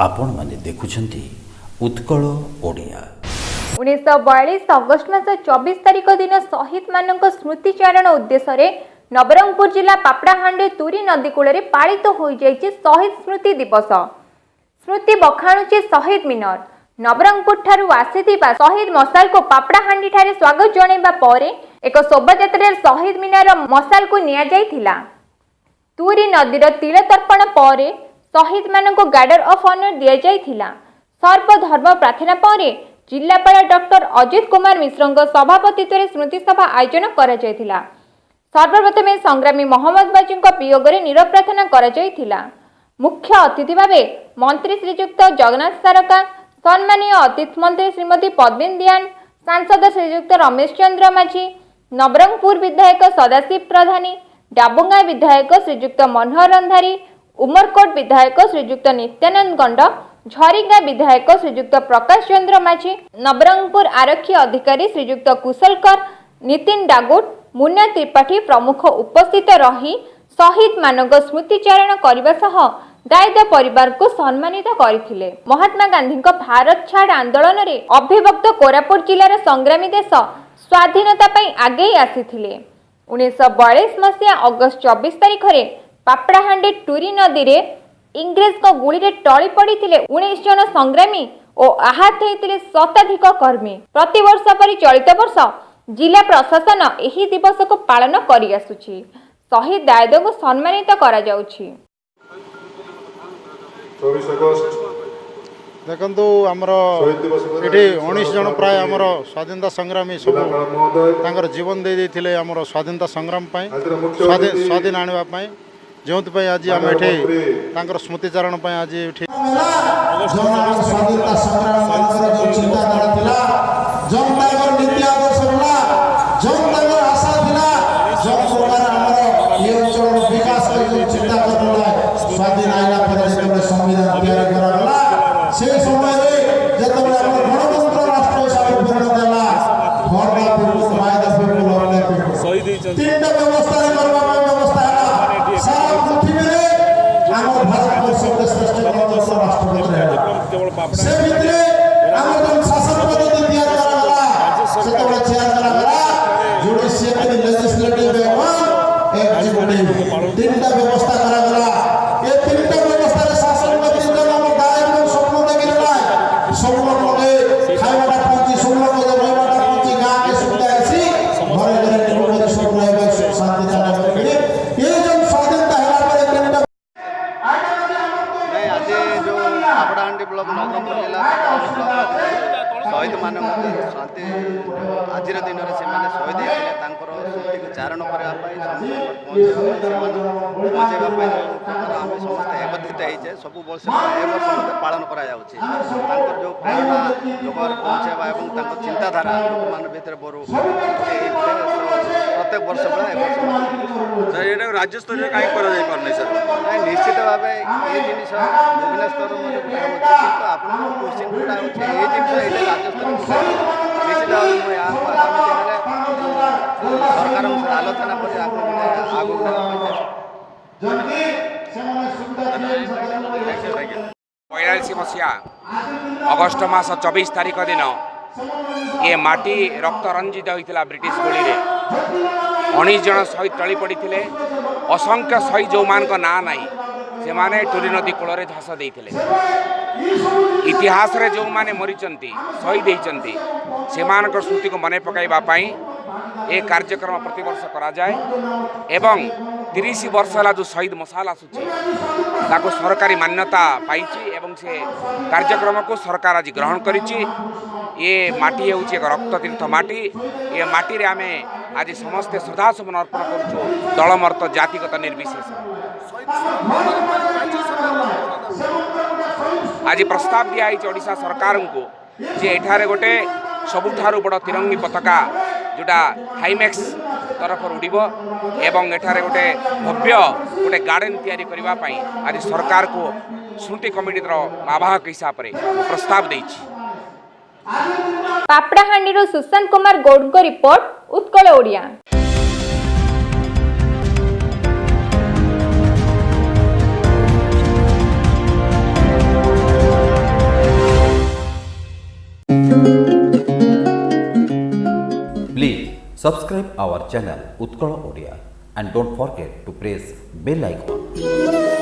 आपण माने देखुछंती उत्कल ओडिया। 1942 अगस्ट मास 24 तारिख दिन शहीद मानक स्मृतिचारण उद्देश्य नवरंगपुर जिला पापड़ाहांडी तुरी नदी कूल पालित हो शहीद स्मृति दिवस। स्मृति बखाणुचे शहीद मिनार। नवरंगपुर ठारू आसीथिबा शहीद मसाल को पापड़ाहांडी ठारे स्वागत जणाइबा परे एक शोभायात्रा शहीद मिनार मसाल को निया जाइथिला। तुरी नदीर तिल तर्पण परे शहीद मानक गार्डर ऑफ ऑनर दिया जाइथिला। सर्वधर्म प्रार्थना परे जिलापाल डॉक्टर अजित कुमार मिश्र सभापतित्व स्मृति सभा आयोजन करा जाइथिला। सर्वप्रथमे संग्रामी मोहम्मद बाजी वियोग नीरव प्रार्थना करा जाइथिला। मुख्य अतिथि भावे मंत्री श्रीजुक्त जगन्नाथ सारका, सम्मानीय अतिथि मंत्री श्रीमती पद्मिनी दियान, सांसद श्रीजुक्त रमेश चंद्र माझी, नवरंगपुर विधायक सदाशिव प्रधानी, डाबुंगा विधायक श्रीजुक्त मनोहर रंधारी, उमरकोट विधायक श्रीजुक्त नित्यानंद गंड, झरीगा विधायक श्रीजुक्त प्रकाश चंद्र माझी, नवरंगपुर आरक्षी अधिकारी श्रीजुक्त कुशलकर, नितिन डागुट, मुन्ना त्रिपाठी प्रमुख उपस्थित रही शहीद मानक स्मृतिचारण करने सह दायित्व परिवार को सम्मानित करथिले। महात्मा गांधी भारत छाड़ आंदोलन रे अभिभक्त कोरापुट जिलार संग्रामी देश स्वाधीनता पई आगे आसीथिले। 1942 मसीहा अगस्त 24 तारिख रे पापड़ाहांडी टूरी नदी रे इंग्रेज को गुली रे टळी पड़िथिले 19 जन संग्रामी और आहत होइथिले शताधिक कर्मी। प्रतिवर्ष परि चलित वर्ष जिला प्रशासन एही दिवस को पालन करि आसुछि। शहीद दायित्व को सम्मानित करा जाउछि। 24 अगस्त देखु आमर ये 19 जन प्राय आमर स्वाधीनता संग्रामी सब जीवन दे देथिले आमर स्वाधीनता संग्राम स्वाधीन आने जो आज आम ये स्मृतिचारण आज स्वाधीन आइला संविधान तैयारी कराला से समय गणतंत्र राष्ट्र हिसाब से परिणत होला। भरला पूर्व वायदा पूर्व लड़ले तीनटा व्यवस्था व्यवस्था है सारा पृथ्वी रे आम भारत वर्ष श्रेष्ठ गणतंत्र राष्ट्र से भितरे आम जन शासन पद्धति तैयार कराला से तो चेयर कराला जुडिशियल लेजिस्लेटिव एवं एग्जीक्यूटिव तीनटा व्यवस्था कराला। ये तीनटा व्यवस्था रे शासन में तीन जन हम दायित्व स्वप्न देखिला सब लोग खाइबाटा पहुंची सब लोग रहबाटा पहुंची गांव के सुविधा आसी घरे घरे निरोग सब रहबा शांति चाला करे ये जन स्वाधीनता होला पर तीनटा नहीं आज जो पापड़ाहांडी ब्लॉक नवरंगपुर जिला शहीद मान शांति आज दिन में से शहीद होते स्मृति को चारण करने पहुँचापी आम समस्त एकत्रित होते सब वर्ष पालन कर जो प्रेरणा लोक पहुँचावा और चिंताधारा लोक मान भर बरू प्रत्येक वर्ष बेले राज्य स्तर में कहीं पारना सर निश्चित भाव ये जिन विभिन्न स्तर में आप क्वेश्चन जोड़ा ये जिन राज्य स्तर निश्चित भाव मुझे आगामी दिन में सरकार आलोचना कर मसीहा अगस्ट मास 24 तारिख दिन ये माटी रक्त रंजित होता ब्रिटिश गोली रे 19 जन शहीद टली पड़ी असंख्य शहीद जो मान ना नाई से माने टूरी नदी कूल झास देते इतिहास रे जो माने मरीचंती शहीद होती से स्मृति को मन पकाइबा ये कार्यक्रम प्रतिवर्ष करा जाए एवं 30 वर्ष है जो शहीद मसाल आसूची सरकारी मान्यता पाई से कार्यक्रम को सरकार आज ग्रहण करिछि। ये माटी हूँ एक रक्त तीर्थ माटी ये माटी रे आमे आज समस्ते श्रद्धासुमन अर्पण करुछु दलमर्त जातिगत निर्विशेष। आज प्रस्ताव दिया ओडिशा सरकार को जे एठारे गोटे सबुठारु बड़ तिरंगी पताका जोटा हाईमैक्स तरफ उड़ब एवं एठारे गोटे भव्य गोटे गार्डन तैयारी करने आज सरकार को स्मृति कमिटी आवाहक हिसाब से प्रस्ताव देछि। पापड़ाहांडी सुशांत कुमार गौड़ को report Utkal Odia. Please subscribe our channel Utkala Odia and don't forget to press bell icon.